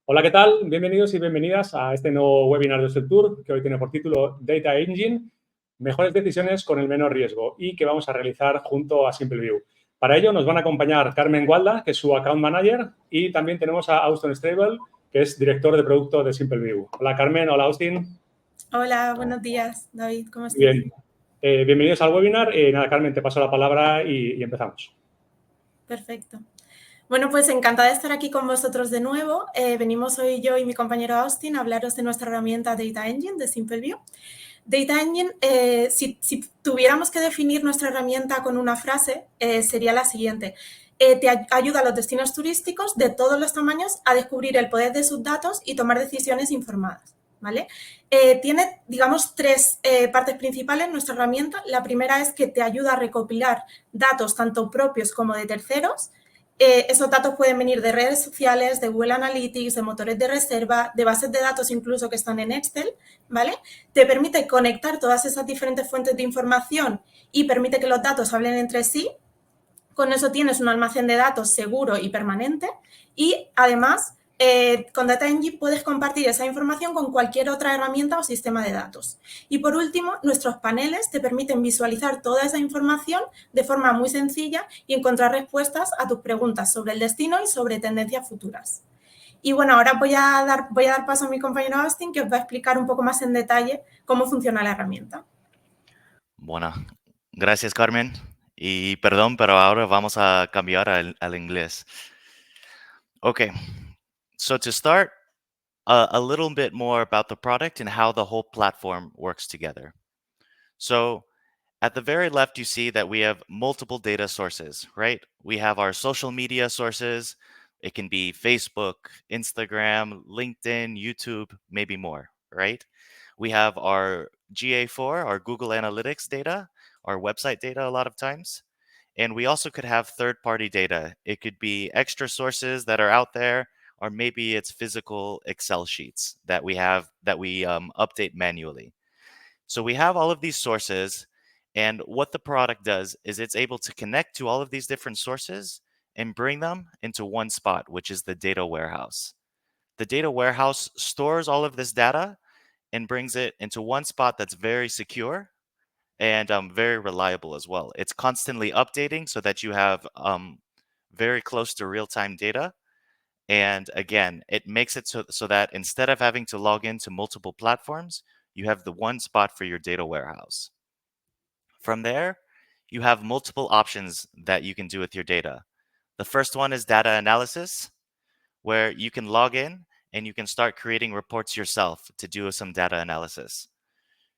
Hola, ¿qué tal? Bienvenidos y bienvenidas a este nuevo webinar de Hosteltur, que hoy tiene por título Data Engine, mejores decisiones con el menor riesgo, y que vamos a realizar junto a Simpleview. Para ello nos van a acompañar Carmen Gualda, que es su Account Manager, y también tenemos a Austin Strobel, que es director de producto de Simpleview. Hola, Carmen. Hola, Austin. Hola, buenos días, David. ¿Cómo estás? Bien. Bienvenidos al webinar. Nada, Carmen, te paso la palabra y empezamos. Perfecto. Bueno, pues encantada de estar aquí con vosotros de nuevo. Venimos hoy yo y mi compañero Austin a hablaros de nuestra herramienta Data Engine de Simpleview. Data Engine, si tuviéramos que definir nuestra herramienta con una frase, sería la siguiente. Te ayuda a los destinos turísticos de todos los tamaños a descubrir el poder de sus datos y tomar decisiones informadas, ¿vale? Tiene, digamos, tres partes principales nuestra herramienta. La primera es que te ayuda a recopilar datos tanto propios como de terceros. Esos datos pueden venir de redes sociales, de Google Analytics, de motores de reserva, de bases de datos incluso que están en Excel, ¿vale? Te permite conectar todas esas diferentes fuentes de información y permite que los datos hablen entre sí. Con eso tienes un almacén de datos seguro y permanente y además con Data Engine puedes compartir esa información con cualquier otra herramienta o sistema de datos. Y por último, nuestros paneles te permiten visualizar toda esa información de forma muy sencilla y encontrar respuestas a tus preguntas sobre el destino y sobre tendencias futuras. Y bueno, ahora voy a dar paso a mi compañero Austin, que os va a explicar un poco más en detalle cómo funciona la herramienta. Bueno, gracias Carmen. Y perdón, pero ahora vamos a cambiar al inglés. Okay, so to start, a little bit more about the product and how the whole platform works together. So at the very left, you see that we have multiple data sources, right? We have our social media sources. It can be Facebook, Instagram, LinkedIn, YouTube, maybe more, right? We have our GA4, our Google Analytics data, our website data a lot of times. And we also could have third-party data. It could be extra sources that are out there, or maybe it's physical Excel sheets that we have that we update manually. So we have all of these sources, and what the product does is it's able to connect to all of these different sources and bring them into one spot, which is the data warehouse. The data warehouse stores all of this data and brings it into one spot that's very secure and very reliable as well. It's constantly updating so that you have very close to real-time data. And again, it makes it so that instead of having to log into multiple platforms, you have the one spot for your data warehouse. From there, you have multiple options that you can do with your data. The first one is data analysis, where you can log in and you can start creating reports yourself to do some data analysis.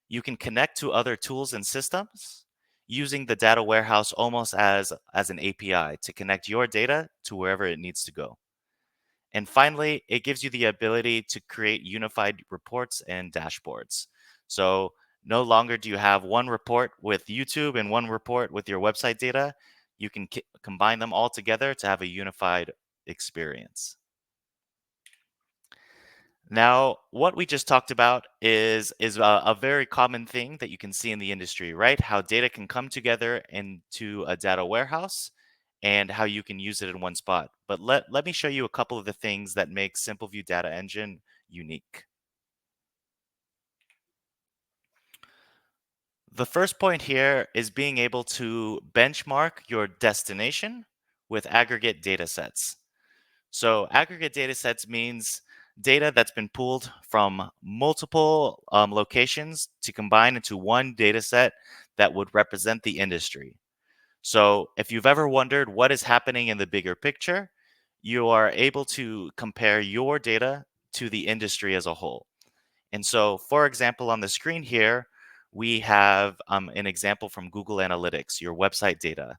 You can connect to other tools and systems using the data warehouse almost as an API to connect your data to wherever it needs to go. And finally, it gives you the ability to create unified reports and dashboards. So no longer do you have one report with YouTube and one report with your website data. You can combine them all together to have a unified experience. Now, what we just talked about is a very common thing that you can see in the industry, right? How data can come together into a data warehouse and how you can use it in one spot. But let me show you a couple of the things that make Simpleview Data Engine unique. The first point here is being able to benchmark your destination with aggregate data sets. So aggregate data sets means data that's been pulled from multiple locations to combine into one data set that would represent the industry. So if you've ever wondered what is happening in the bigger picture, you are able to compare your data to the industry as a whole. And so, for example, on the screen here, we have an example from Google Analytics, your website data.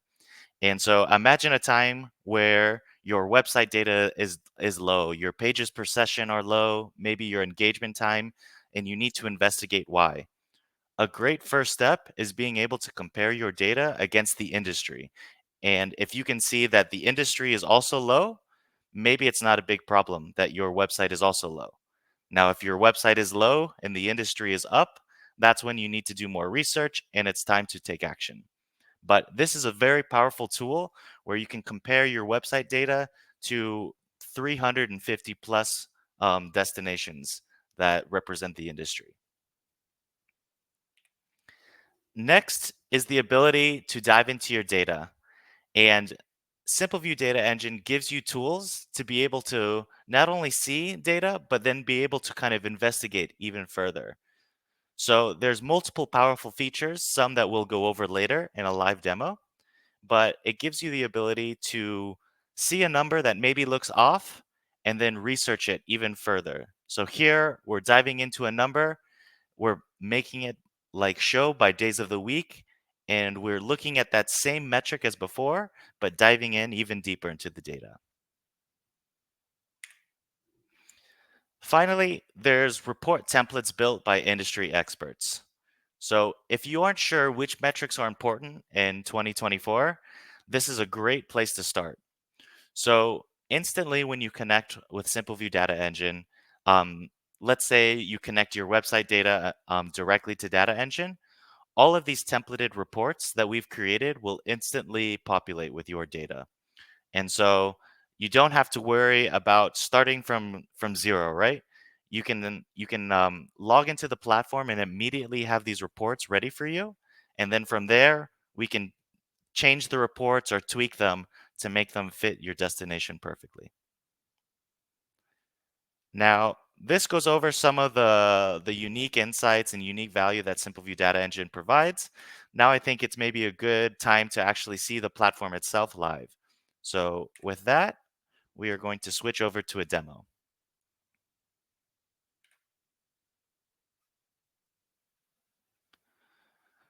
And so imagine a time where your website data is low, your pages per session are low, maybe your engagement time, and you need to investigate why. A great first step is being able to compare your data against the industry. And if you can see that the industry is also low, maybe it's not a big problem that your website is also low. Now, if your website is low and the industry is up, that's when you need to do more research and it's time to take action. But this is a very powerful tool where you can compare your website data to 350 plus destinations that represent the industry. Next is the ability to dive into your data. And Simpleview Data Engine gives you tools to be able to not only see data, but then be able to kind of investigate even further. So there's multiple powerful features, some that we'll go over later in a live demo, but it gives you the ability to see a number that maybe looks off and then research it even further. So here we're diving into a number, we're making it like show by days of the week, and we're looking at that same metric as before, but diving in even deeper into the data. Finally, there's report templates built by industry experts. So if you aren't sure which metrics are important in 2024, this is a great place to start. So instantly when you connect with Simpleview Data Engine, let's say you connect your website data directly to Data Engine, all of these templated reports that we've created will instantly populate with your data. And so you don't have to worry about starting from zero, right? You can log into the platform and immediately have these reports ready for you. And then from there, we can change the reports or tweak them to make them fit your destination perfectly. Now, this goes over some of the unique insights and unique value that Simpleview Data Engine provides. Now I think it's maybe a good time to actually see the platform itself live. So with that, we are going to switch over to a demo.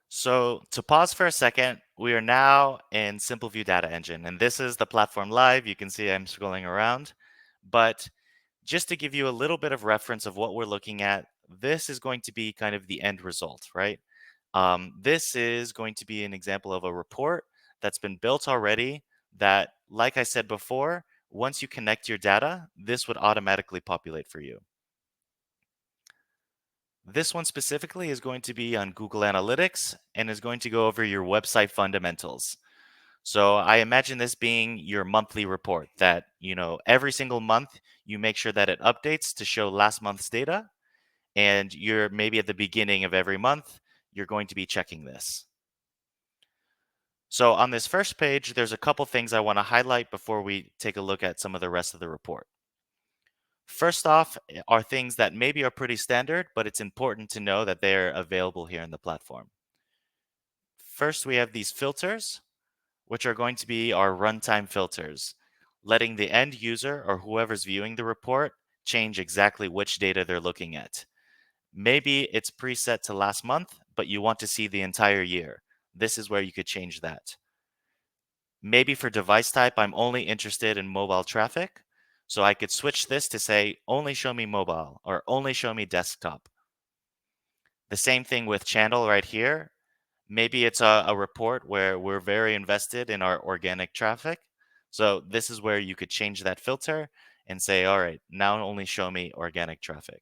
So to pause for a second, we are now in Simpleview Data Engine, and this is the platform live. You can see I'm scrolling around, but just to give you a little bit of reference of what we're looking at, this is going to be kind of the end result, right? This is going to be an example of a report that's been built already that, like I said before, once you connect your data, this would automatically populate for you. This one specifically is going to be on Google Analytics and is going to go over your website fundamentals. So I imagine this being your monthly report that, every single month you make sure that it updates to show last month's data. And you're maybe at the beginning of every month, you're going to be checking this. So on this first page, there's a couple things I want to highlight before we take a look at some of the rest of the report. First off are things that maybe are pretty standard, but it's important to know that they're available here in the platform. First, we have these filters, which are going to be our runtime filters, letting the end user or whoever's viewing the report change exactly which data they're looking at. Maybe it's preset to last month, but you want to see the entire year. This is where you could change that. Maybe for device type, I'm only interested in mobile traffic. So I could switch this to say, only show me mobile or only show me desktop. The same thing with channel right here. Maybe it's a report where we're very invested in our organic traffic. So this is where you could change that filter and say, all right, now only show me organic traffic.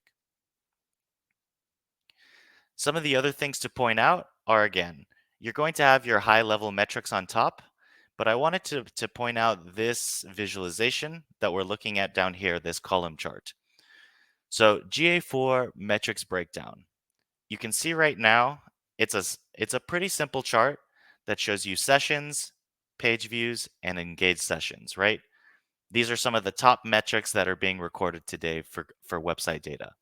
Some of the other things to point out are, again, you're going to have your high level metrics on top, but I wanted to point out this visualization that we're looking at down here, this column chart. So GA4 metrics breakdown. You can see right now, it's a pretty simple chart that shows you sessions, page views, and engaged sessions, right? These are some of the top metrics that are being recorded today for website data.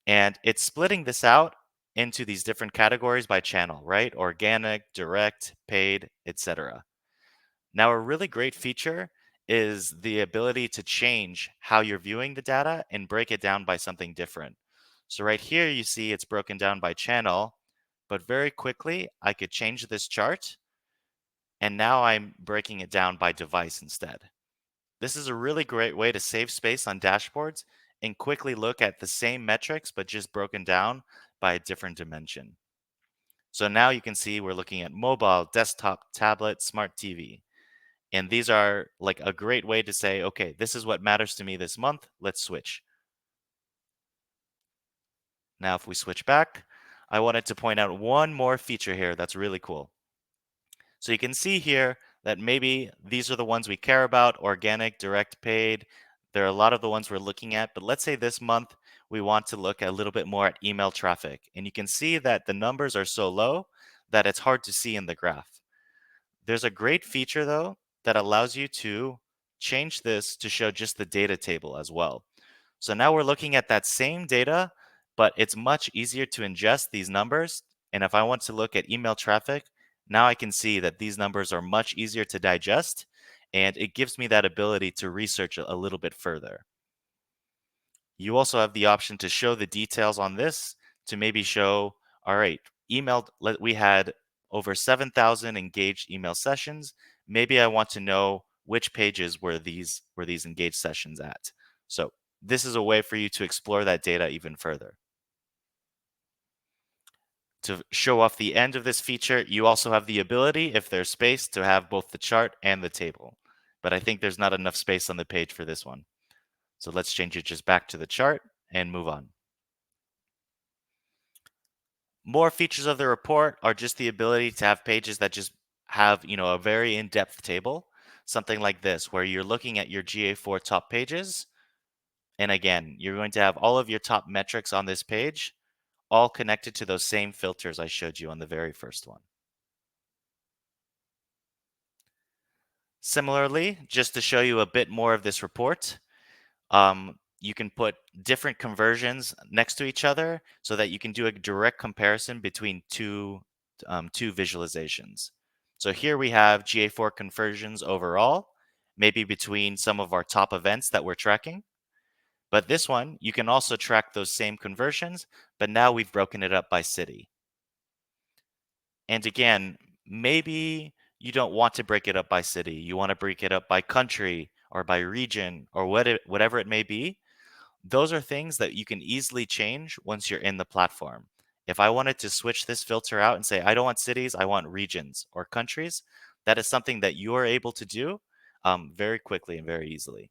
And it's splitting this out into these different categories by channel, right? Organic, direct, paid, etc. Now, a really great feature is the ability to change how you're viewing the data and break it down by something different. So right here, you see it's broken down by channel, but very quickly, I could change this chart, and now I'm breaking it down by device instead. This is a really great way to save space on dashboards and quickly look at the same metrics, but just broken down by a different dimension. So now you can see we're looking at mobile, desktop, tablet, smart TV. And these are like a great way to say, okay, this is what matters to me this month. Let's switch. Now, if we switch back, I wanted to point out one more feature here that's really cool. So you can see here that maybe these are the ones we care about: organic, direct, paid. There are a lot of the ones we're looking at, but let's say this month we want to look a little bit more at email traffic. And you can see that the numbers are so low that it's hard to see in the graph. There's a great feature though that allows you to change this to show just the data table as well. So now we're looking at that same data, but it's much easier to ingest these numbers. And if I want to look at email traffic, now I can see that these numbers are much easier to digest, and it gives me that ability to research a little bit further. You also have the option to show the details on this to maybe show, all right, we had over 7,000 engaged email sessions. Maybe I want to know which pages were these engaged sessions at. So this is a way for you to explore that data even further. To show off the end of this feature, you also have the ability, if there's space, to have both the chart and the table. But I think there's not enough space on the page for this one. So let's change it just back to the chart and move on. More features of the report are just the ability to have pages that just have, a very in-depth table. Something like this, where you're looking at your GA4 top pages. And again, you're going to have all of your top metrics on this page, all connected to those same filters I showed you on the very first one. Similarly, just to show you a bit more of this report, you can put different conversions next to each other so that you can do a direct comparison between two visualizations. So here we have GA4 conversions overall, maybe between some of our top events that we're tracking. But this one, you can also track those same conversions, but now we've broken it up by city. And again, maybe you don't want to break it up by city. You want to break it up by country or by region or whatever it may be. Those are things that you can easily change once you're in the platform. If I wanted to switch this filter out and say, I don't want cities, I want regions or countries, that is something that you are able to do very quickly and very easily.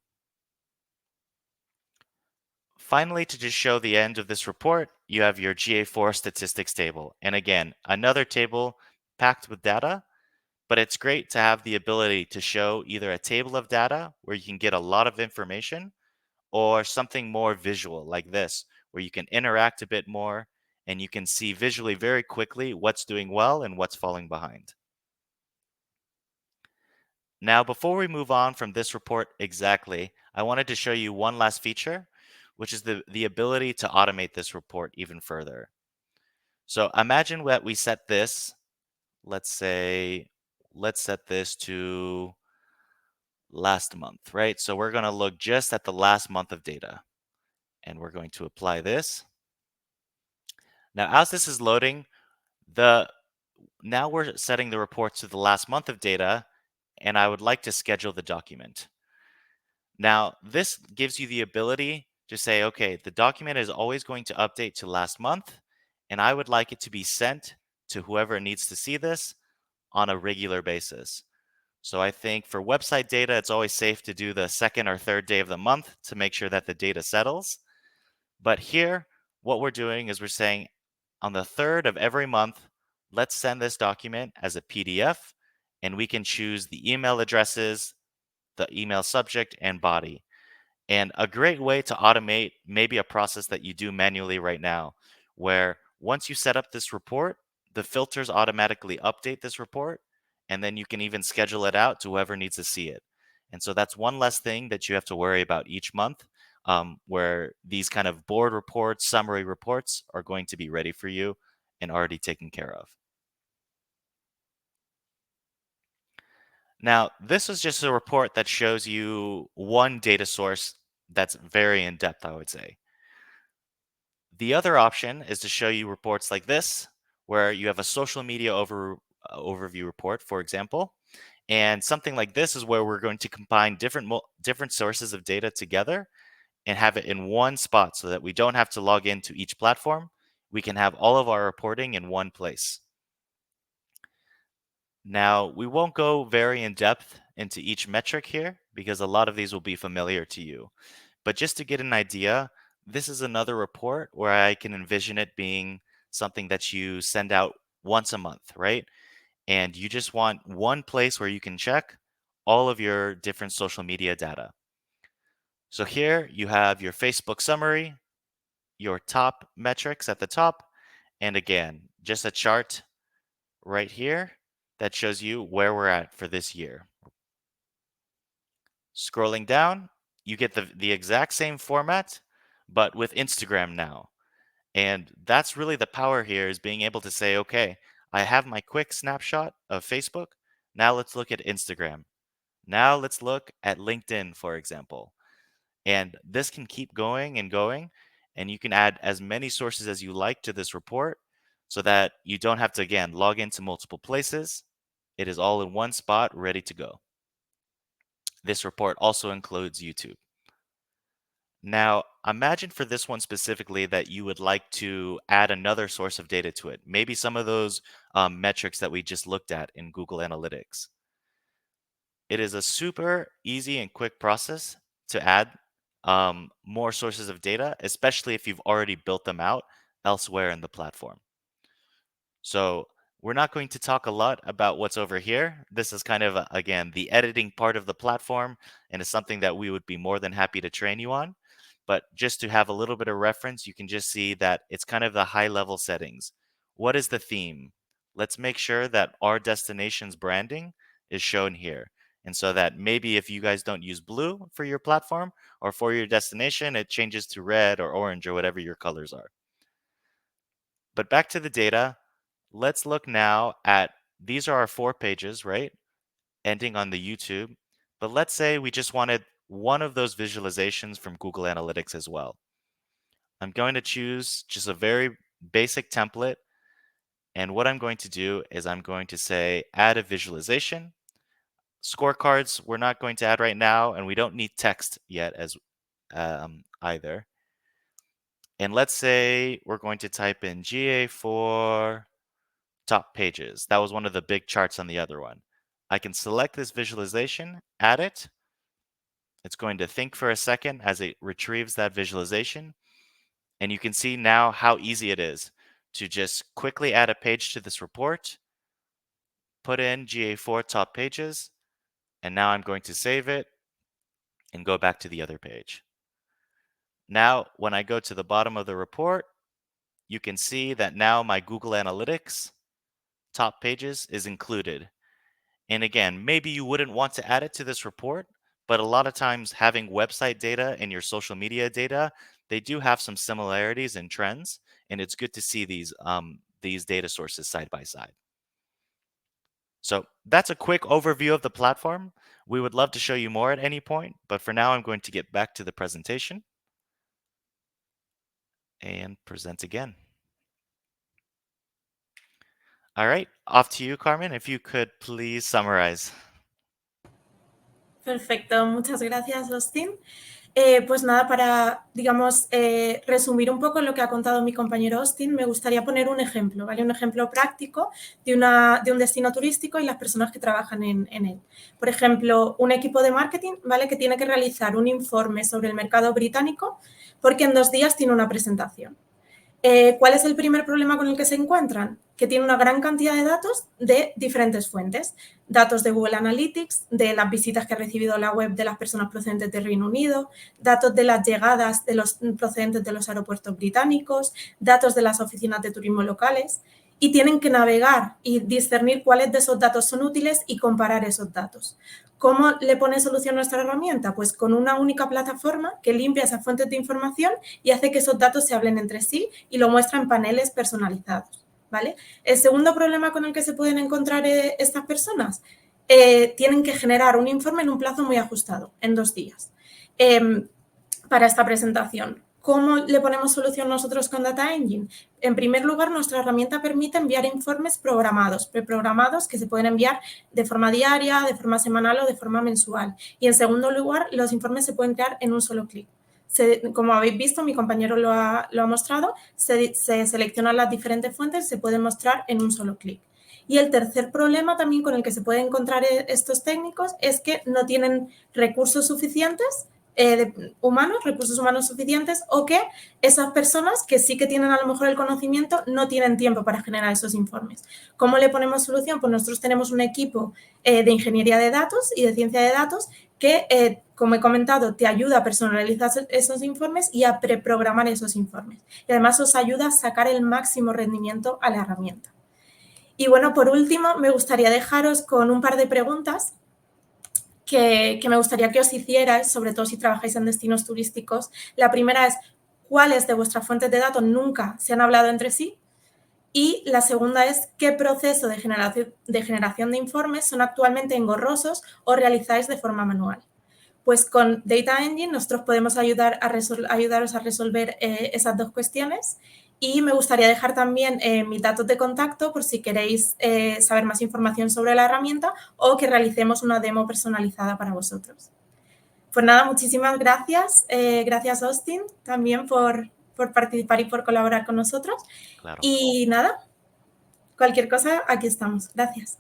Finally, to just show the end of this report, you have your GA4 statistics table. And again, another table packed with data, but it's great to have the ability to show either a table of data where you can get a lot of information or something more visual like this, where you can interact a bit more and you can see visually very quickly what's doing well and what's falling behind. Now, before we move on from this report exactly, I wanted to show you one last feature, which is the ability to automate this report even further. So imagine that we set this, let's set this to last month, right? So we're going to look just at the last month of data, and we're going to apply this. Now, as this is loading, now we're setting the report to the last month of data, and I would like to schedule the document. Now, this gives you the ability to say, okay, the document is always going to update to last month, and I would like it to be sent to whoever needs to see this on a regular basis. So I think for website data, it's always safe to do the second or third day of the month to make sure that the data settles. But here, what we're doing is we're saying on the 3rd of every month, let's send this document as a PDF, and we can choose the email addresses, the email subject, and body. And a great way to automate maybe a process that you do manually right now, where once you set up this report, the filters automatically update this report, and then you can even schedule it out to whoever needs to see it. And so that's one less thing that you have to worry about each month, where these kind of board reports, summary reports are going to be ready for you and already taken care of. Now, this is just a report that shows you one data source that's very in-depth, I would say. The other option is to show you reports like this, where you have a social media overview report, for example. And something like this is where we're going to combine different sources of data together and have it in one spot so that we don't have to log into each platform. We can have all of our reporting in one place. Now, we won't go very in depth into each metric here because a lot of these will be familiar to you. But just to get an idea, this is another report where I can envision it being something that you send out once a month, right? And you just want one place where you can check all of your different social media data. So here you have your Facebook summary, your top metrics at the top, and again, just a chart right here that shows you where we're at for this year. Scrolling down, you get the exact same format, but with Instagram now. And that's really the power here, is being able to say, okay, I have my quick snapshot of Facebook. Now let's look at Instagram. Now let's look at LinkedIn, for example. And this can keep going and going. And you can add as many sources as you like to this report so that you don't have to, again, log into multiple places. It is all in one spot, ready to go. This report also includes YouTube. Now, imagine for this one specifically that you would like to add another source of data to it. Maybe some of those metrics that we just looked at in Google Analytics. It is a super easy and quick process to add more sources of data, especially if you've already built them out elsewhere in the platform. So we're not going to talk a lot about what's over here. This is kind of, again, the editing part of the platform, and it's something that we would be more than happy to train you on. But just to have a little bit of reference, you can just see that it's kind of the high level settings. What is the theme? Let's make sure that our destination's branding is shown here. And so that maybe if you guys don't use blue for your platform or for your destination, it changes to red or orange or whatever your colors are. But back to the data, let's look now at, these are our 4 pages, right? Ending on the YouTube. But let's say we just wanted one of those visualizations from Google Analytics as well. I'm going to choose just a very basic template. And what I'm going to do is I'm going to say, add a visualization. Scorecards, we're not going to add right now, and we don't need text yet as either. And let's say we're going to type in GA4 top pages. That was one of the big charts on the other one. I can select this visualization, add it. It's going to think for a second as it retrieves that visualization. And you can see now how easy it is to just quickly add a page to this report, put in GA4 top pages, and now I'm going to save it and go back to the other page. Now, when I go to the bottom of the report, you can see that now my Google Analytics top pages is included. And again, maybe you wouldn't want to add it to this report, but a lot of times having website data and your social media data, they do have some similarities and trends, and it's good to see these data sources side by side. So that's a quick overview of the platform. We would love to show you more at any point, but for now I'm going to get back to the presentation and present again. All right, off to you, Carmen. If you could please summarize. Perfecto, muchas gracias, Austin. Pues nada, para, digamos, resumir un poco lo que ha contado mi compañero Austin, me gustaría poner un ejemplo, ¿vale? Un ejemplo práctico de un destino turístico y las personas que trabajan en él. Por ejemplo, un equipo de marketing, ¿vale? Que tiene que realizar un informe sobre el mercado británico porque en 2 días tiene una presentación. ¿Cuál es el primer problema con el que se encuentran? Que tiene una gran cantidad de datos de diferentes fuentes. Datos de Google Analytics, de las visitas que ha recibido la web de las personas procedentes del Reino Unido, datos de las llegadas de los procedentes de los aeropuertos británicos, datos de las oficinas de turismo locales, y tienen que navegar y discernir cuáles de esos datos son útiles y comparar esos datos. ¿Cómo le pone solución nuestra herramienta? Pues con una única plataforma que limpia esas fuentes de información y hace que esos datos se hablen entre sí y lo muestra en paneles personalizados, ¿vale? El segundo problema con el que se pueden encontrar estas personas, tienen que generar un informe en un plazo muy ajustado, en 2 días, para esta presentación. ¿Cómo le ponemos solución nosotros con Data Engine? En primer lugar, nuestra herramienta permite enviar informes programados, preprogramados, que se pueden enviar de forma diaria, de forma semanal o de forma mensual. Y en segundo lugar, los informes se pueden crear en un solo clic. Como habéis visto, mi compañero lo ha mostrado, se seleccionan las diferentes fuentes, se pueden mostrar en un solo clic. Y el tercer problema también con el que se pueden encontrar estos técnicos es que no tienen recursos suficientes recursos humanos suficientes, o que esas personas que sí que tienen a lo mejor el conocimiento no tienen tiempo para generar esos informes. ¿Cómo le ponemos solución? Pues nosotros tenemos un equipo de ingeniería de datos y de ciencia de datos que como he comentado, te ayuda a personalizar esos informes y a preprogramar esos informes. Y además os ayuda a sacar el máximo rendimiento a la herramienta. Y bueno, por último, me gustaría dejaros con un par de preguntas que me gustaría que os hicierais, sobre todo si trabajáis en destinos turísticos. La primera es, ¿cuáles de vuestras fuentes de datos nunca se han hablado entre sí? Y la segunda es, ¿qué proceso de generación de informes son actualmente engorrosos o realizáis de forma manual? Pues con Data Engine nosotros podemos ayudaros a resolver esas dos cuestiones y me gustaría dejar también mis datos de contacto por si queréis saber más información sobre la herramienta o que realicemos una demo personalizada para vosotros. Pues nada, muchísimas gracias. Gracias, Austin, también por participar y por colaborar con nosotros. Claro. Y nada, cualquier cosa, aquí estamos. Gracias.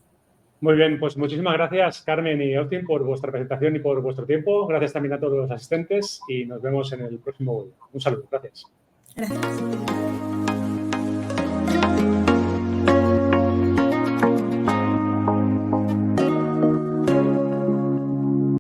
Muy bien, pues muchísimas gracias, Carmen y Austin, por vuestra presentación y por vuestro tiempo. Gracias también a todos los asistentes y nos vemos en el próximo webinar. Un saludo, gracias. Gracias.